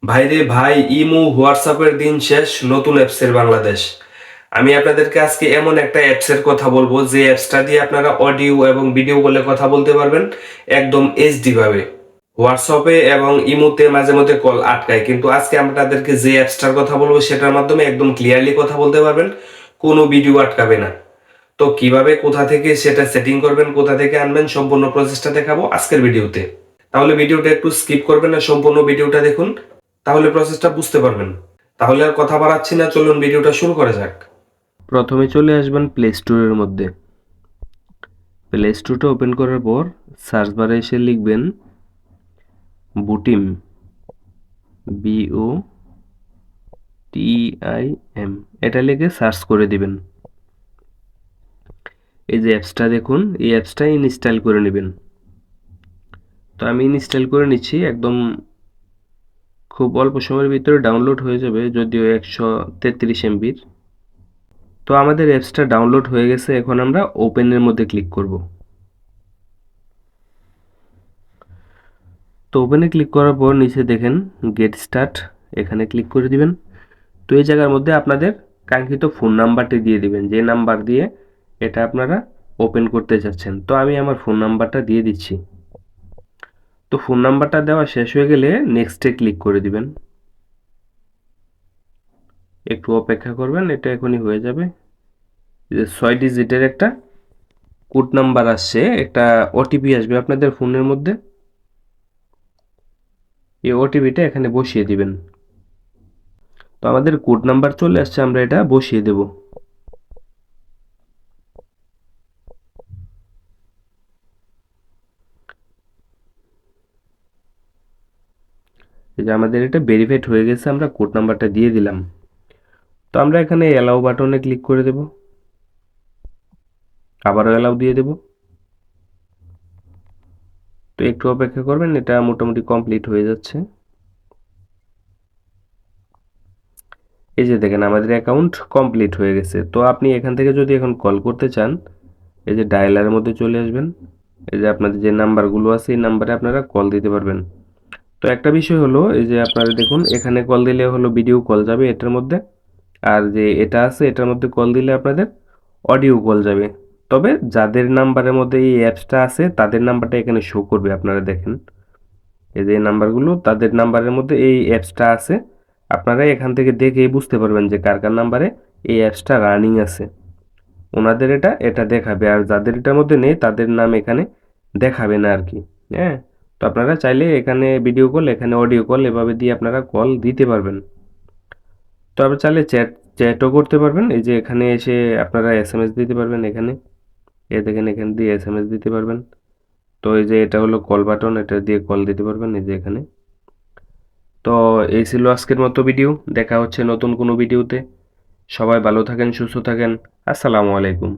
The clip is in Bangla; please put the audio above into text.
ভাইরে ভাই, ইমো হোয়াটসঅ্যাপের দিন শেষ, নতুন অ্যাপসের বাংলাদেশ। আমি আপনাদেরকে আজকে এমন একটা অ্যাপসের কথা বলবো যে অ্যাপসটা দিয়ে আপনারা অডিও এবং ভিডিও কলে কথা বলতে পারবেন একদম এইচডি ভাবে। হোয়াটসঅ্যাপে এবং ইমোতে মাঝে মধ্যে কল আটকায়, কিন্তু আজকে আপনাদেরকে যে অ্যাপসটার কথা বলবো সেটার মাধ্যমে একদম ক্লিয়ারলি কথা বলতে পারবেন, কোনো ভিডিও আটকাবে না। তো কিভাবে, কোথা থেকে সেটা সেটিং করবেন, কোথা থেকে আনবেন, সম্পূর্ণ প্রসেসটা দেখাবো আজকের ভিডিওতে। তাহলে ভিডিওটা একটু স্কিপ করবেন না, সম্পূর্ণ ভিডিওটা দেখুন, তাহলে প্রসেসটা বুঝতে পারবেন। তাহলে আর কথা বাড়াচ্ছি না, চলুন ভিডিওটা শুরু করা যাক। প্রথমে চলে আসবেন প্লে স্টোরের মধ্যে। প্লে স্টোরটা ওপেন করার পর সার্চ বারে এসে লিখবেন বুটিম, BOTIM, এটা লিখে সার্চ করে দিবেন। এই যে অ্যাপসটা দেখুন, এই অ্যাপসটা ইনস্টল করে নেবেন। তো আমি ইনস্টল করে নিচ্ছি, একদম খুব অল্প সময়ের ভিতরে ডাউনলোড হয়ে যাবে, যদিও 133 MBর। তো আমাদের অ্যাপসটা ডাউনলোড হয়ে গেছে, এখন আমরা ওপেনের মধ্যে ক্লিক করব। তো ওপেনে ক্লিক করার পর নিচে দেখেন গেট স্টার্ট, এখানে ক্লিক করে দিবেন। তো এই জায়গার মধ্যে আপনাদের কাঙ্ক্ষিত ফোন নাম্বারটি দিয়ে দিবেন, যে নাম্বার দিয়ে এটা আপনারা ওপেন করতে চাচ্ছেন। তো আমি আমার ফোন নাম্বারটা দিয়ে দিচ্ছি। তো ফোন নাম্বারটা দেওয়া শেষ হয়ে গেলে নেক্সটে ক্লিক করে দিবেন। একটু অপেক্ষা করবেন, এটা এখনই হয়ে যাবে। যে 6 ডিজিটের একটা কোড নাম্বার আসছে, একটা ওটিপি আসবে আপনাদের ফোনের মধ্যে। এই ওটিপিটা এখানে বসিয়ে দিবেন। তো আমাদের কোড নাম্বার চলে আসছে, আমরা এটা বসিয়ে দেব। এই যে আমাদের এটা ভেরিফাইড হয়ে গেছে, আমরা কোড নাম্বারটা দিয়ে দিলাম। তো আমরা এখানে অ্যালাউ বাটনে ক্লিক করে দেব, আবারও অ্যালাউ দিয়ে দেব। তো একটু অপেক্ষা করবেন, এটা মোটামুটি কমপ্লিট হয়ে যাচ্ছে। এই যে দেখেন আমাদের অ্যাকাউন্ট কমপ্লিট হয়ে গেছে। তো আপনি এখান থেকে যদি এখন কল করতে চান, এই যে ডায়ালারের মধ্যে চলে আসবেন। এই যে আপনাদের যে নাম্বারগুলো আছে এই নাম্বারে আপনারা কল দিতে পারবেন। তো একটা বিষয় হলো, এই যে আপনারা দেখুন এখানে কল দিলে হলো ভিডিও কল যাবে এটার মধ্যে, আর যে এটা আছে এটার মধ্যে কল দিলে আপনাদের অডিও কল যাবে। তবে যাদের নাম্বারের মধ্যে এই অ্যাপসটা আছে তাদের নাম্বারটা এখানে শো করবে, আপনারা দেখেন এই যে নাম্বারগুলো, তাদের নাম্বারের মধ্যে এই অ্যাপসটা আছে। আপনারা এখান থেকে দেখেই বুঝতে পারবেন যে কার কার নাম্বারে এই অ্যাপসটা রানিং আছে, ওনাদের এটা এটা দেখাবে। আর যাদের এটার মধ্যে নেই তাদের নাম এখানে দেখাবে না আর কি। হ্যাঁ, তো আপনারা চাইলে এখানে ভিডিও কল, এখানে অডিও কল, এভাবে দিয়ে আপনারা কল দিতে পারবেন। তো আপনি চাইলে চ্যাটও করতে পারবেন। এই যে এখানে এসে আপনারা এসএমএস দিতে পারবেন, এখানে দেখেন এখানে দিয়ে এসএমএস দিতে পারবেন। তো এই যে এটা হলো কল বাটন, এটা দিয়ে কল দিতে পারবেন এই যে এখানে। তো এই ছিল আজকের মতো ভিডিও, দেখা হচ্ছে নতুন কোনো ভিডিওতে। সবাই ভালো থাকেন, সুস্থ থাকেন। আসসালামু আলাইকুম।